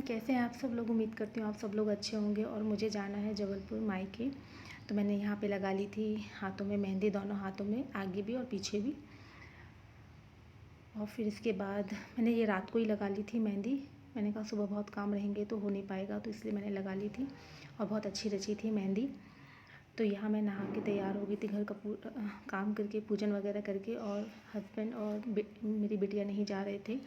कैसे हैं आप सब लोग। उम्मीद करती हूँ आप सब लोग अच्छे होंगे। और मुझे जाना है जबलपुर मायके, तो मैंने यहाँ पे लगा ली थी हाथों में मेहंदी, दोनों हाथों में, आगे भी और पीछे भी। और फिर इसके बाद मैंने ये रात को ही लगा ली थी मेहंदी। मैंने कहा सुबह बहुत काम रहेंगे तो हो नहीं पाएगा, तो इसलिए मैंने लगा ली थी और बहुत अच्छी रची थी मेहंदी। तो यहाँ मैं नहा के तैयार हो गई थी, घर का काम करके, पूजन वगैरह करके। और हस्बैंड और मेरी बिटिया नहीं जा रहे थे,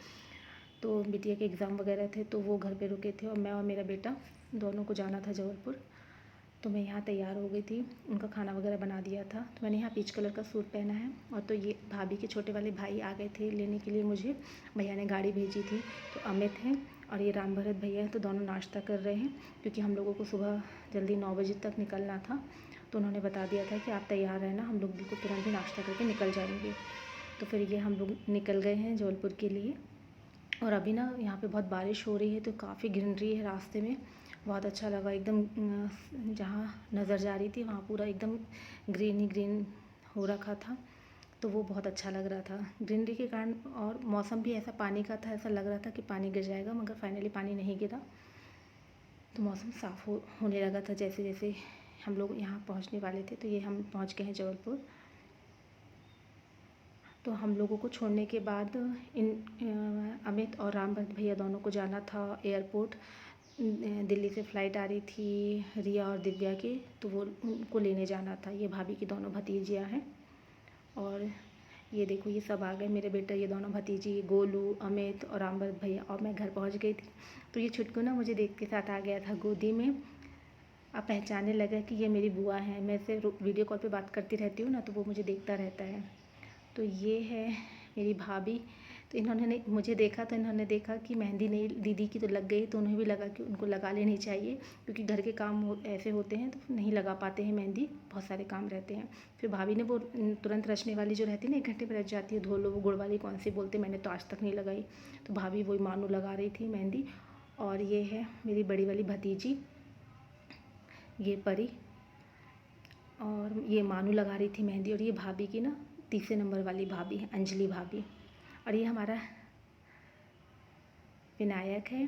तो बिटिया के एग्ज़ाम वगैरह थे तो वो घर पे रुके थे, और मैं और मेरा बेटा दोनों को जाना था जबलपुर। तो मैं यहाँ तैयार हो गई थी, उनका खाना वगैरह बना दिया था। तो मैंने यहाँ पीच कलर का सूट पहना है। और तो ये भाभी के छोटे वाले भाई आ गए थे लेने के लिए मुझे, भैया ने गाड़ी भेजी थी। तो अमित हैं और ये राम भरत भैया हैं, तो दोनों नाश्ता कर रहे हैं, क्योंकि हम लोगों को सुबह जल्दी 9 बजे तक निकलना था। तो उन्होंने बता दिया था कि आप तैयार रहना, हम लोग बिल्कुल तुरंत ही नाश्ता करके निकल जाएंगे। तो फिर ये हम लोग निकल गए हैं जबलपुर के लिए। और अभी ना यहाँ पे बहुत बारिश हो रही है, तो काफ़ी ग्रीनरी है रास्ते में, बहुत अच्छा लगा एकदम। जहाँ नज़र जा रही थी वहाँ पूरा एकदम ग्रीन ही ग्रीन हो रखा था, तो वो बहुत अच्छा लग रहा था ग्रीनरी के कारण। और मौसम भी ऐसा पानी का था, ऐसा लग रहा था कि पानी गिर जाएगा, मगर फाइनली पानी नहीं गिरा। तो मौसम साफ़ होने लगा था जैसे जैसे हम लोग यहाँ पहुँचने वाले थे। तो ये हम पहुँच गए हैं जबलपुर। तो हम लोगों को छोड़ने के बाद अमित और राम भरत भैया दोनों को जाना था एयरपोर्ट। दिल्ली से फ़्लाइट आ रही थी रिया और दिव्या की, तो वो उनको लेने जाना था। ये भाभी की दोनों भतीजियाँ हैं। और ये देखो ये सब आ गए, मेरे बेटा, ये दोनों भतीजी, गोलू, अमित और राम भरत भैया। और मैं घर पहुंच गई थी। तो ये छुटकू ना मुझे देख के साथ आ गया था गोदी में। अब पहचानने लगा कि ये मेरी बुआ है। मैं से वीडियो कॉल पे बात करती रहती हूँ ना, तो वो मुझे देखता रहता है। तो ये है मेरी भाभी। तो इन्होंने मुझे देखा, तो इन्होंने देखा कि मेहंदी नहीं दीदी की तो लग गई, तो उन्हें भी लगा कि उनको लगा लेनी चाहिए, क्योंकि घर के काम ऐसे होते हैं तो नहीं लगा पाते हैं मेहंदी, बहुत सारे काम रहते हैं। फिर भाभी ने वो तुरंत रचने वाली जो रहती है ना, 1 घंटे में रच जाती है, धो लो, वो गुड़ वाली कौन सी बोलते, मैंने तो आज तक नहीं लगाई। तो भाभी वही मानू लगा रही थी मेहंदी। और ये है मेरी बड़ी वाली भतीजी, ये परी, और ये मानू लगा रही थी मेहंदी। और ये भाभी की ना 3 नंबर वाली भाभी है, अंजलि भाभी। और ये हमारा विनायक है।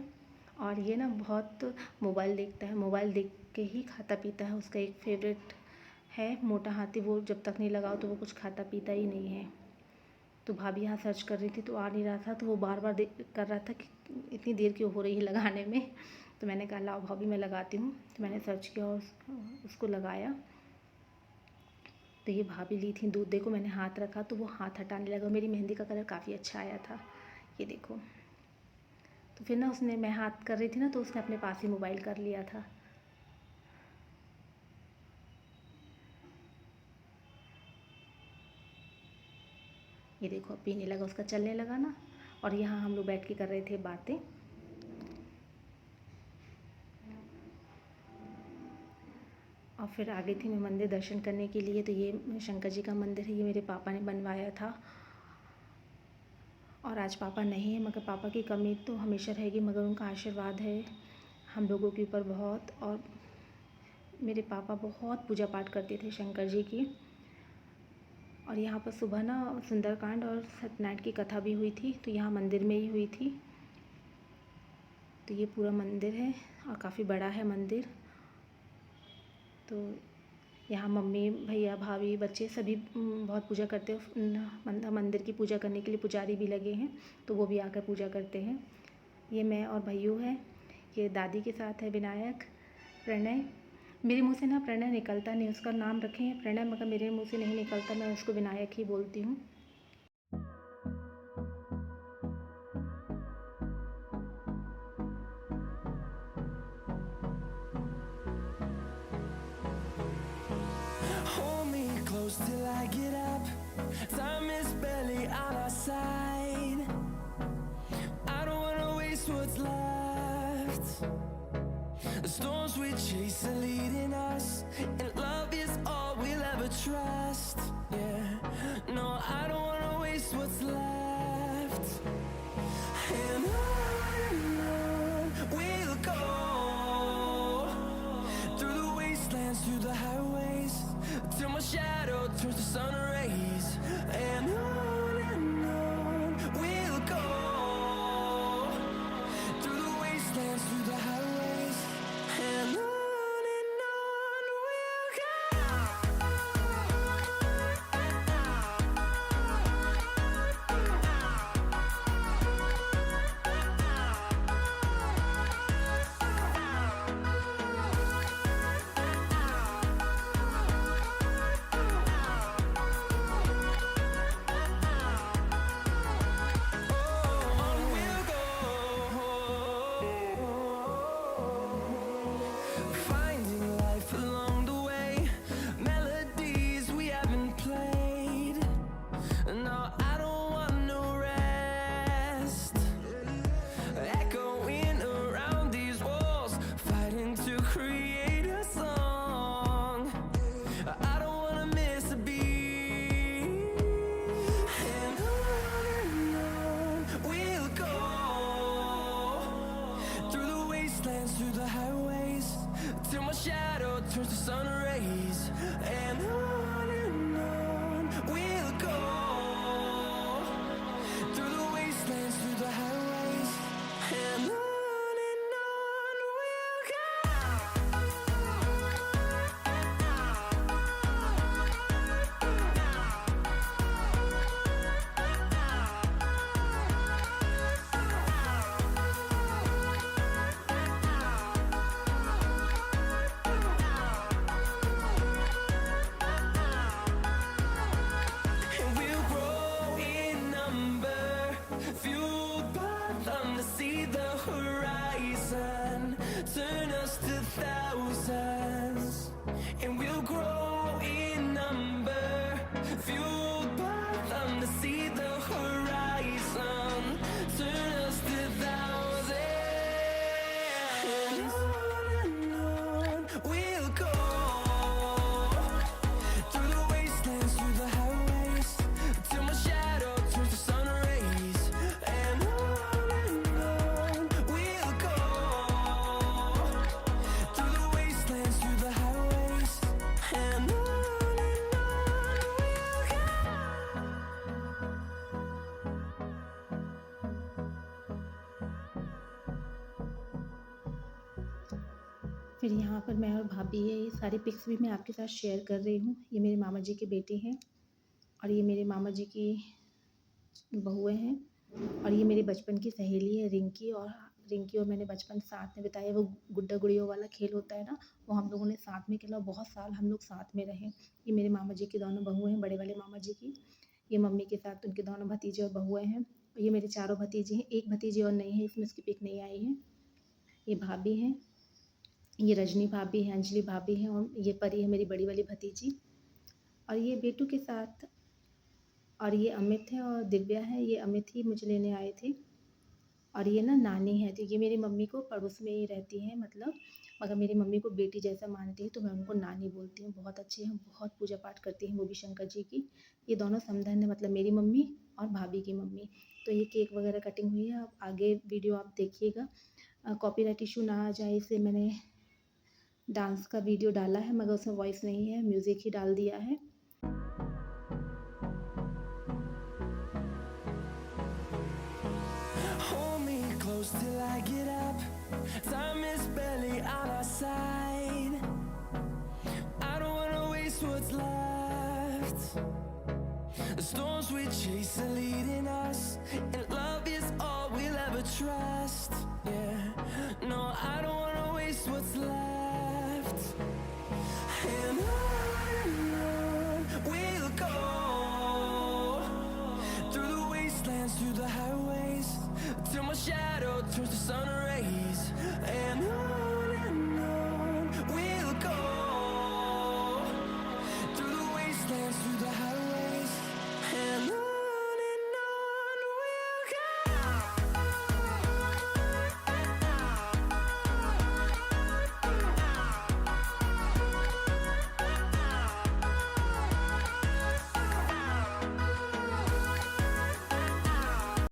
और ये ना बहुत मोबाइल देखता है, मोबाइल देख के ही खाता पीता है। उसका एक फेवरेट है मोटा हाथी, वो जब तक नहीं लगाओ तो वो कुछ खाता पीता ही नहीं है। तो भाभी यहाँ सर्च कर रही थी तो आ नहीं रहा था, तो वो बार बार कर रहा था कि इतनी देर क्यों हो रही है लगाने में। तो मैंने कहा लाओ भाभी मैं लगाती हूँ। तो मैंने सर्च किया और उसको लगाया। तो ये भाभी ली थी दूध, देखो मैंने हाथ रखा तो वो हाथ हटाने लगा। मेरी मेहंदी का कलर काफ़ी अच्छा आया था, ये देखो। तो फिर ना उसने, मैं हाथ कर रही थी ना, तो उसने अपने पास ही मोबाइल कर लिया था। ये देखो अब पीने लगा, उसका चलने लगा ना। और यहाँ हम लोग बैठ के कर रहे थे बातें। और फिर आ गई थी मैं मंदिर दर्शन करने के लिए। तो ये शंकर जी का मंदिर है, ये मेरे पापा ने बनवाया था। और आज पापा नहीं है, मगर पापा की कमी तो हमेशा रहेगी, मगर उनका आशीर्वाद है हम लोगों के ऊपर बहुत। और मेरे पापा बहुत पूजा पाठ करते थे शंकर जी की। और यहाँ पर सुबह ना सुंदरकांड और सत्यनारायण की कथा भी हुई थी, तो यहाँ मंदिर में ही हुई थी। तो ये पूरा मंदिर है और काफ़ी बड़ा है मंदिर। तो यहाँ मम्मी, भैया, भाभी, बच्चे सभी बहुत पूजा करते हैं। मंदिर की पूजा करने के लिए पुजारी भी लगे हैं, तो वो भी आकर पूजा करते हैं। ये मैं और भैयू है। ये दादी के साथ है विनायक, प्रणय। मेरे मुंह से ना प्रणय निकलता नहीं, उसका नाम रखे हैं प्रणय, मगर मेरे मुंह से नहीं निकलता, मैं उसको विनायक ही बोलती हूँ। Hold me close till I get up. Time is barely on our side. I don't wanna waste what's left. The storms we chase are leading us, and love is all we'll ever trust. Yeah, no, I don't wanna waste what's left. And on we'll go, through the wastelands, through the highways, till my shadow turns to sun rays. And on we'll go, through the wastelands, through the turns to sun rays, and on we'll go through the wastelands, through the highways, and on we'll go. And we'll grow in number, fueled by them to see the horizon, turn us to thousands. And we'll grow in number, fueled by them to see the horizon, turn us to thousands. And on we'll go through the wastelands, through the highways, till my shadow turns to sun rays, and on we'll go through the wastelands, through the highways, and on we'll go. फिर यहाँ पर मैं और भाभी है, ये सारी pics भी मैं आपके साथ शेयर कर रही हूँ। ये मेरे मामा जी के बेटे हैं और ये मेरे मामा जी की बहुएं हैं और ये मेरी बचपन की सहेली है रिंकी और मैंने बचपन साथ में बिताया। वो गुड्डा गुड़ियों वाला खेल होता है ना, वो हम लोगों ने साथ में खेला। बहुत साल हम लोग साथ में रहे। ये मेरे मामा जी की दोनों बहुएं हैं, बड़े वाले मामा जी की। ये मम्मी के साथ उनके दोनों भतीजे और बहुएं हैं। ये मेरे चारों भतीजे हैं, एक भतीजी और नहीं है, इसमें उसकी पिक नहीं आई है। ये भाभी हैं, ये रजनी भाभी है, अंजलि भाभी है और ये परी है मेरी बड़ी वाली भतीजी। और ये बेटू के साथ, और ये अमित है और दिव्या है। ये अमित ही मुझे लेने आए थे। और ये ना नानी है, तो ये मेरी मम्मी को पड़ोस में ही रहती हैं, मतलब मगर मेरी मम्मी को बेटी जैसा मानती है, तो मैं उनको नानी बोलती हूँ। बहुत अच्छी हैं, बहुत पूजा पाठ करती हैं वो भी शंकर जी की। ये दोनों समधन है, मतलब मेरी मम्मी और भाभी की मम्मी। तो ये केक वगैरह कटिंग हुई है। अब आगे वीडियो आप देखिएगा, कॉपीराइट इशू ना आ जाए, इसलिए मैंने डांस का वीडियो डाला है मगर उसमें वॉइस नहीं है, म्यूज़िक ही डाल दिया है। Hold me close till I get up. Time is barely on our side. I don't wanna waste what's left. The storms we chase are leading us, and love is all we'll ever trust. Yeah, no, I don't wanna waste what's left. And on we'll go through the wastelands, through the highways, till my shadow turns to sun rays,